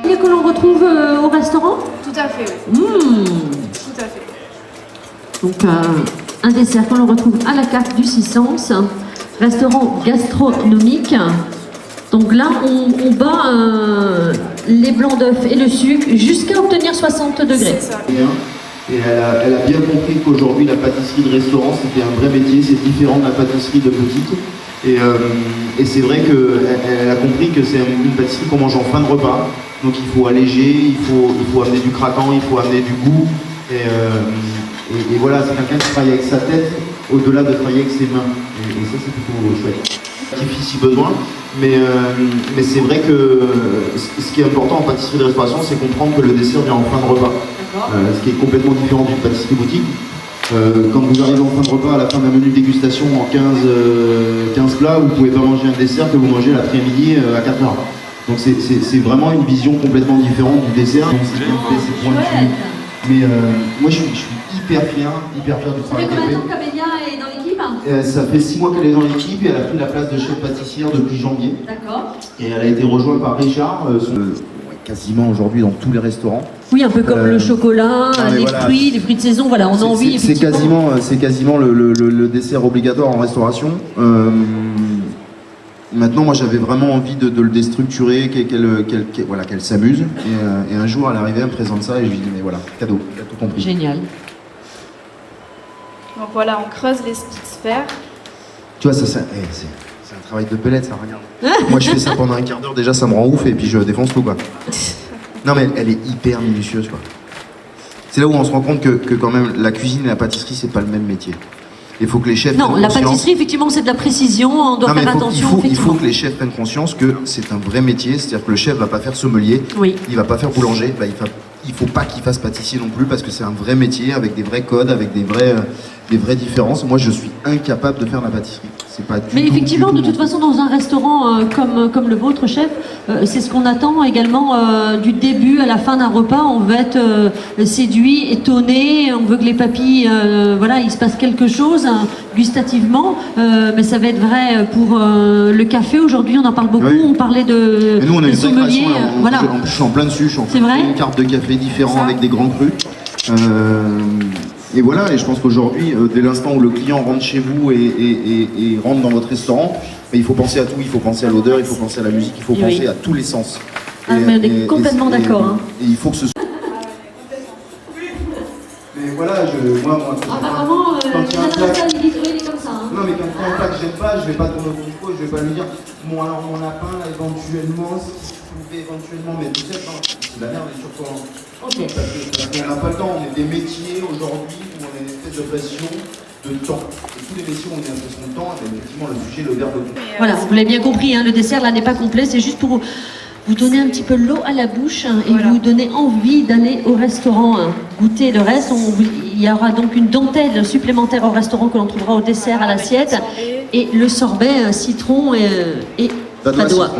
Que l'on retrouve au restaurant? Tout à fait, oui. Tout à fait. Donc un dessert que l'on retrouve à la carte du 600, restaurant gastronomique. Donc là, on bat les blancs d'œufs et le sucre jusqu'à obtenir 60 degrés. C'est ça. Et elle a bien compris qu'aujourd'hui, la pâtisserie de restaurant, c'était un vrai métier, c'est différent de la pâtisserie de boutique. Et c'est vrai qu'elle a compris que c'est une pâtisserie qu'on mange en fin de repas. Donc il faut alléger, il faut amener du craquant, il faut amener du goût. Et voilà, c'est quelqu'un qui travaille avec sa tête au-delà de travailler avec ses mains. Et ça, c'est plutôt chouette. Si besoin, mais c'est vrai que ce qui est important en pâtisserie de restauration, c'est comprendre que le dessert vient en fin de repas. Ce qui est complètement différent d'une pâtisserie boutique. Quand vous arrivez en fin de repas à la fin d'un menu de dégustation en 15 plats, vous ne pouvez pas manger un dessert que vous mangez l'après-midi à 4 heures. Donc c'est vraiment une vision complètement différente du dessert. Mais moi je suis hyper fier du travail qu'elle fait. Ça fait combien de temps qu'Amélia est dans l'équipe? Ça fait 6 mois qu'elle est dans l'équipe et elle a pris la place de chef pâtissière depuis janvier. D'accord. Et elle a été rejointe par Richard, quasiment aujourd'hui dans tous les restaurants. Oui, un peu comme le chocolat, les fruits de saison, voilà, on a envie. C'est quasiment le dessert obligatoire en restauration. Maintenant, moi, j'avais vraiment envie de le déstructurer, qu'elle s'amuse. Et un jour, elle est arrivée, elle me présente ça et je lui dis, mais voilà, cadeau, elle a tout compris. Génial. Donc voilà, on creuse les petites sphères. Tu vois, c'est un travail de belette, ça, regarde. Moi, je fais ça pendant un quart d'heure, déjà, ça me rend ouf et puis je défonce tout, quoi. Non, mais elle est hyper minutieuse, quoi. C'est là où on se rend compte que quand même, la cuisine et la pâtisserie, c'est pas le même métier. Il faut que les chefs Non, la pâtisserie, effectivement, c'est de la précision, on doit faire attention. Il faut que les chefs prennent conscience que c'est un vrai métier, c'est-à-dire que le chef va pas faire sommelier, il va pas faire boulanger, il faut pas qu'il fasse pâtissier non plus parce que c'est un vrai métier avec des vrais codes, avec des vraies différences. Moi, je suis incapable de faire la pâtisserie. C'est pas du Mais tout, effectivement, du de toute façon, dans un restaurant comme le vôtre, chef, c'est ce qu'on attend également du début à la fin d'un repas. On veut être séduit, étonné, on veut que les papilles, voilà, il se passe quelque chose gustativement, mais ça va être vrai pour le café. Aujourd'hui, on en parle beaucoup, on parlait de nous, on a une sommeliers. Voilà. Je suis en plein dessus, je suis en train de faire une carte de café différente avec des grands crus. Et voilà, et je pense qu'aujourd'hui, dès l'instant où le client rentre chez vous et rentre dans votre restaurant, il faut penser à tout, il faut penser à l'odeur, il faut penser à la musique, il faut penser à tous les sens. Mais on est complètement d'accord. Et il faut que ce soit... Mais voilà, moi apparemment, quand il y a un plat... il est comme ça. Non, mais quand il y a un plat que j'aime pas, je vais pas tourner au micro, je vais pas lui dire bon alors mon lapin là éventuellement, si vous pouvez éventuellement, mais tu sais, c'est la merde et surtout parce qu'on n'a pas le temps, on est des métiers aujourd'hui où on a une espèce de pression de temps. Et tous les métiers où on a une pression de temps, et effectivement le sujet, le verbe de tout. Voilà, vous l'avez bien compris, hein, le dessert là n'est pas complet, c'est juste pour vous donner un petit peu l'eau à la bouche et vous donner envie d'aller au restaurant goûter le reste. Il y aura donc une dentelle supplémentaire au restaurant que l'on trouvera au dessert à l'assiette et le sorbet citron et padois.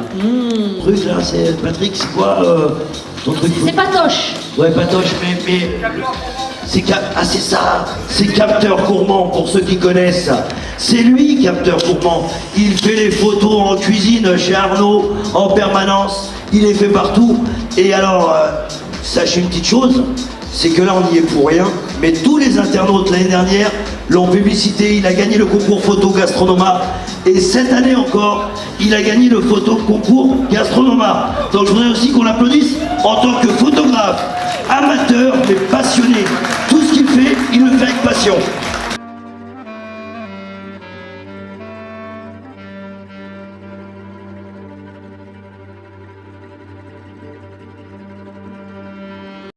Truc là, c'est Patrick, c'est quoi ton truc? C'est patoche. Ouais, patoche, mais c'est ça, c'est Capteur Gourmand pour ceux qui connaissent. C'est lui, Capteur Gourmand. Il fait les photos en cuisine chez Arnaud en permanence. Il les fait partout. Et alors, sachez une petite chose, c'est que là on n'y est pour rien, mais tous les internautes l'année dernière l'ont publicité, il a gagné le concours photo Gastronoma, et cette année encore, il a gagné le photo concours Gastronoma. Donc je voudrais aussi qu'on l'applaudisse en tant que photographe, amateur mais passionné. Tout ce qu'il fait, il le fait avec passion.